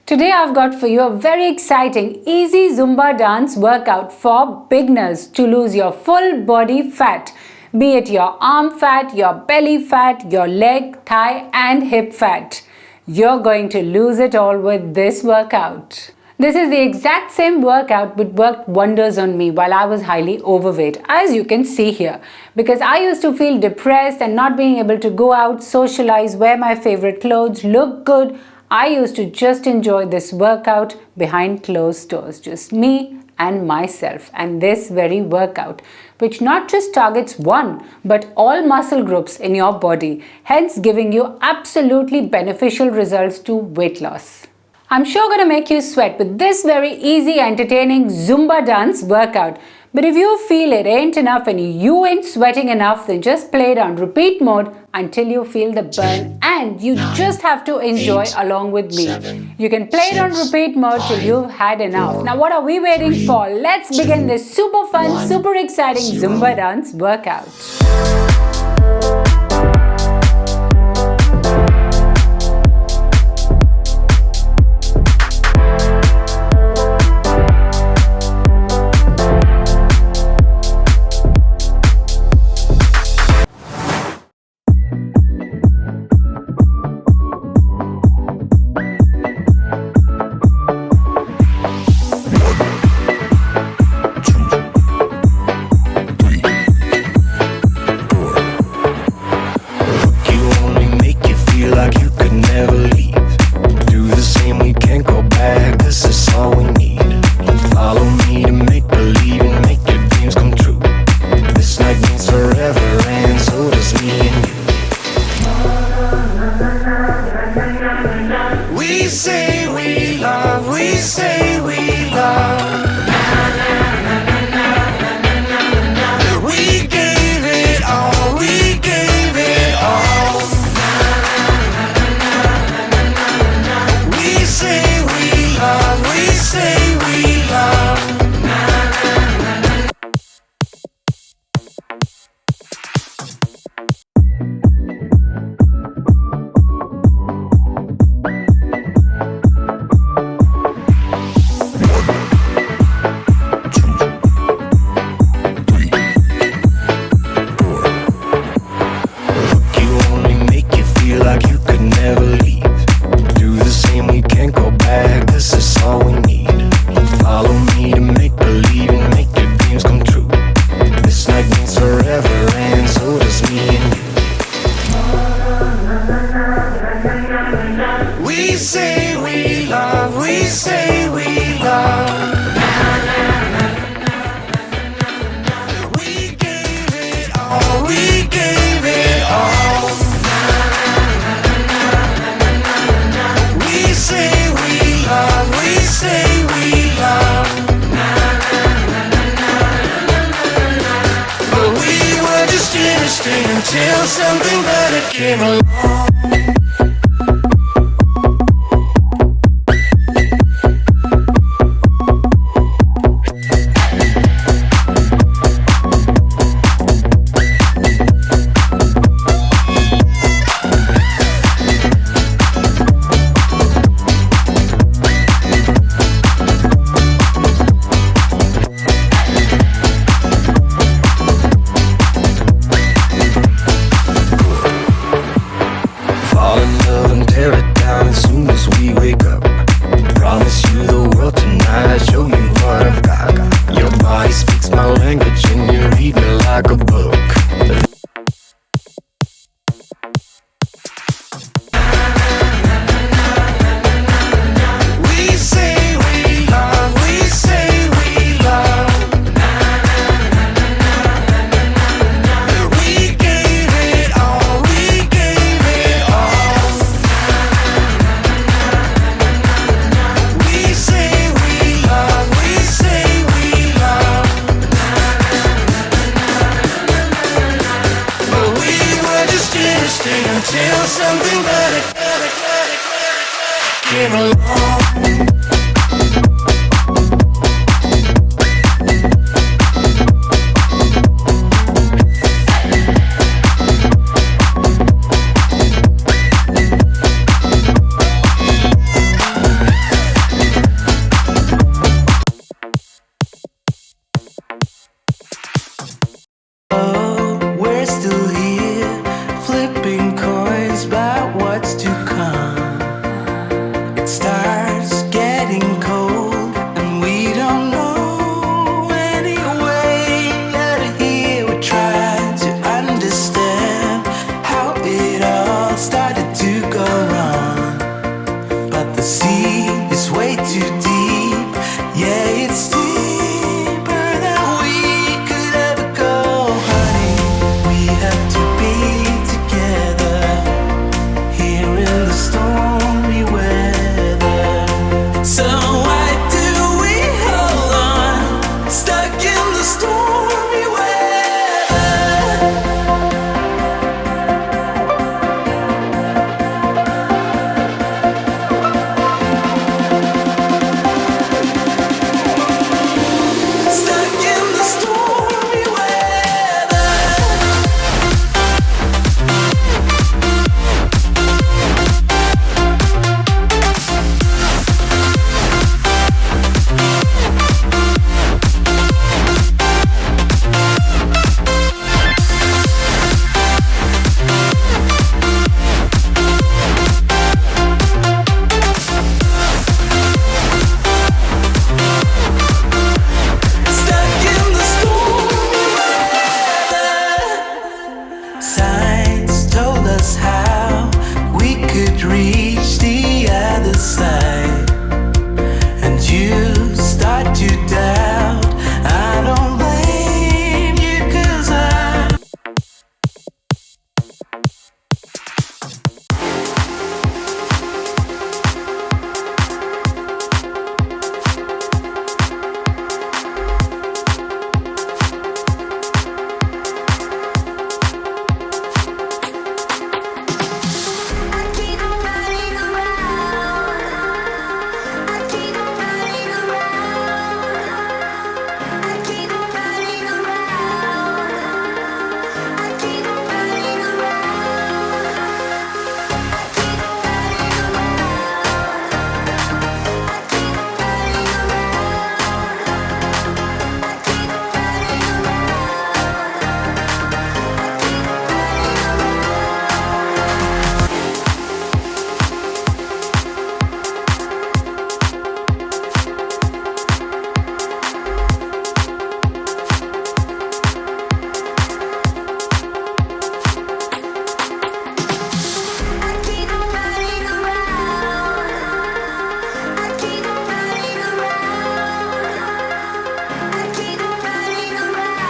Today I've got for you a very exciting, easy Zumba dance workout for beginners to lose your full body fat, be it your arm fat, your belly fat, your leg, thigh and hip fat. You're going to lose it all with this workout. This is the exact same workout which worked wonders on me while I was highly overweight, as you can see here. Because I used to feel depressed and not being able to go out, socialize, wear my favorite clothes, look good, I used to just enjoy this workout behind closed doors, just me and myself, and this very workout, which not just targets one, but all muscle groups in your body, hence giving you absolutely beneficial results to weight loss. I'm sure gonna make you sweat with this very easy, entertaining Zumba dance workout. But if you feel it ain't enough and you ain't sweating enough, then just play it on repeat mode until you feel the burn, and you just have to enjoy along with me. You can play it on repeat mode till you've had enough. Now what are we waiting for? Let's begin this super fun, super exciting Zumba dance workout. Until something better came along. Until something better came along. too deep. Yeah, it's deeper than we could ever go, honey. We have to be together here in the stormy weather. So why do we hold on, stuck in the stormy weather? Stuck in the stormy weather. Stuck in the stormy weather. Signs told us how we could reach the other side, and you start to doubt. I don't blame you, 'cause I keep on running around. I keep on running around. I keep on running around. I keep on running around. I keep on running around. I keep on running around. I keep on running I keep on running around. I keep on running around. I keep on running around.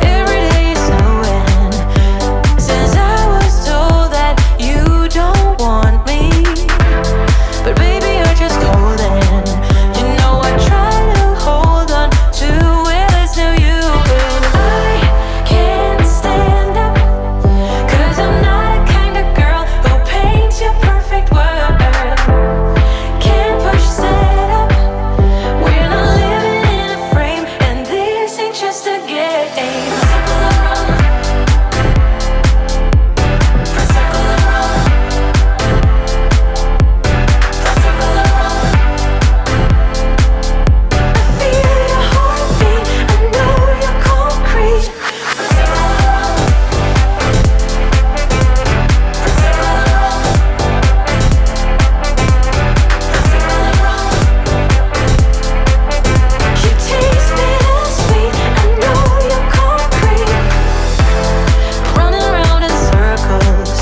Every day is snowing since I was told that you don't want me. But baby, you're just golden. You know I try to hold on to it until you. I can't stand up, 'cause I'm not the kind of girl who paints your perfect world. Can't push set up. We're not living in a frame, and this ain't just a game. I feel your heartbeat, I know you're concrete. You taste bittersweet, I know you're concrete. Running around in circles,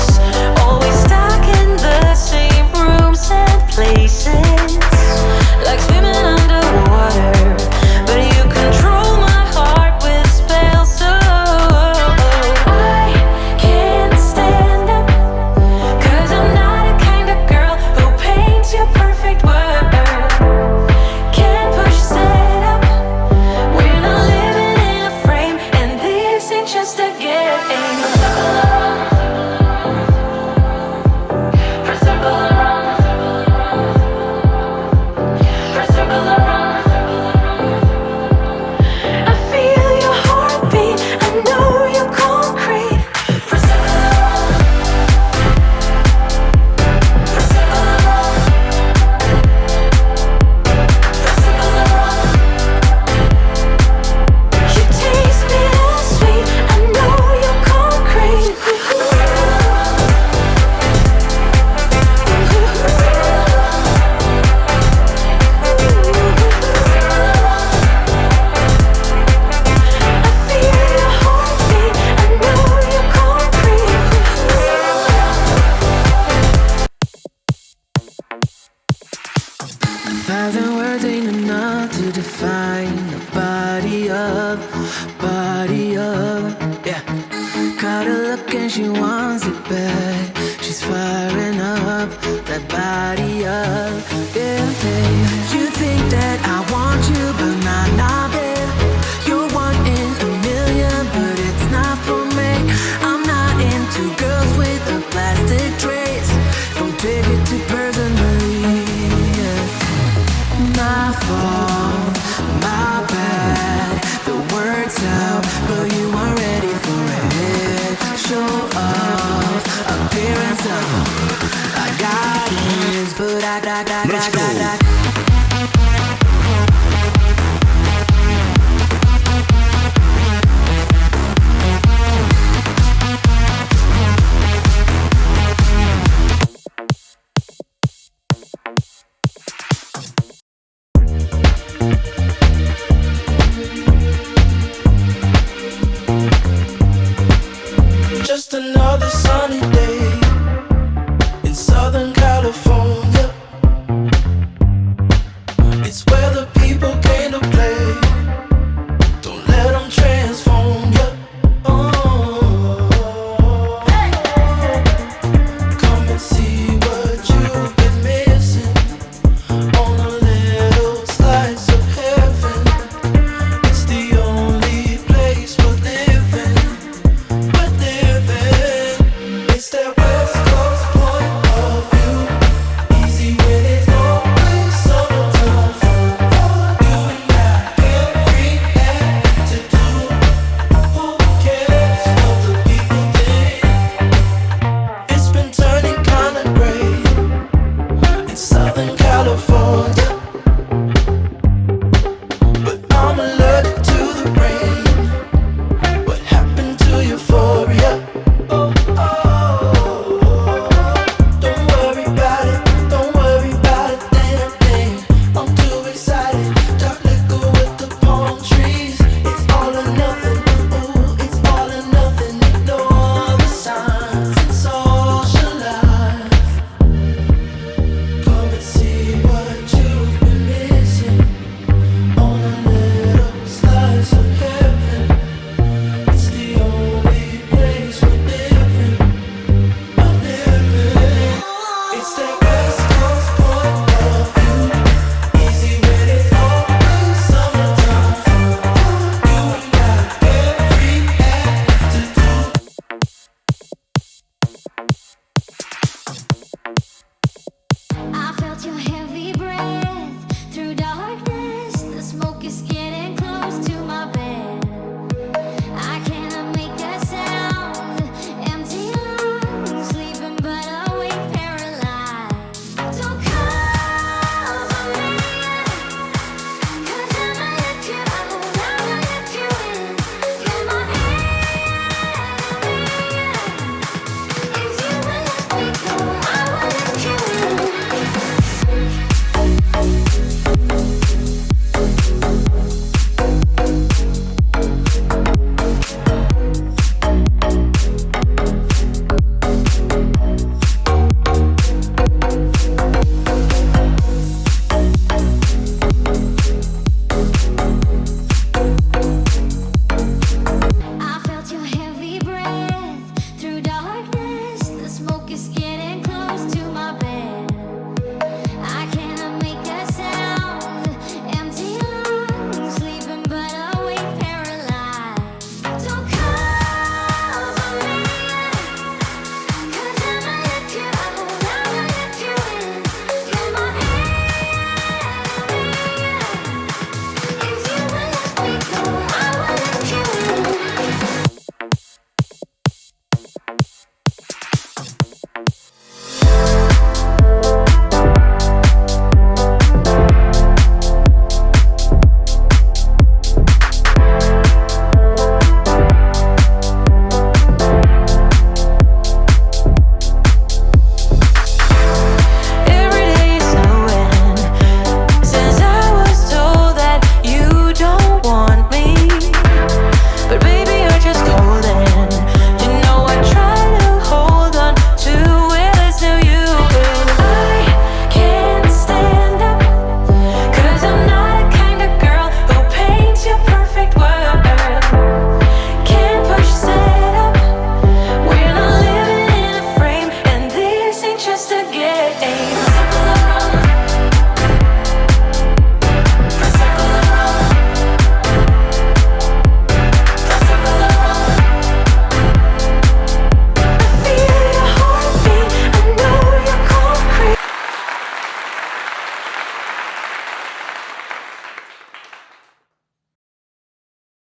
always stuck in the same rooms and places, like swimming underwater. But you control my heart with spells, so I can't stand up, 'cause I'm not the kind of girl who paints your perfect world. Can't push set up. We're not living in a frame, and this ain't just a game. Circle around. Circle around. I feel your heartbeat, I know you're concrete. Circle around. Circle around. Circle around. You taste bittersweet, I know you're concrete. Caught her look and she wants it back. She's firing up that body up. Yeah, babe. You think that I want you, but nah, babe. You're one in a million, but it's not for me. I'm not into girls with a plastic trace. Don't take it too personally. Yeah. My fault, my bad. The word's out, but you weren't ready for it. Show off, appearance of I got it, but I got. Just another sunny day.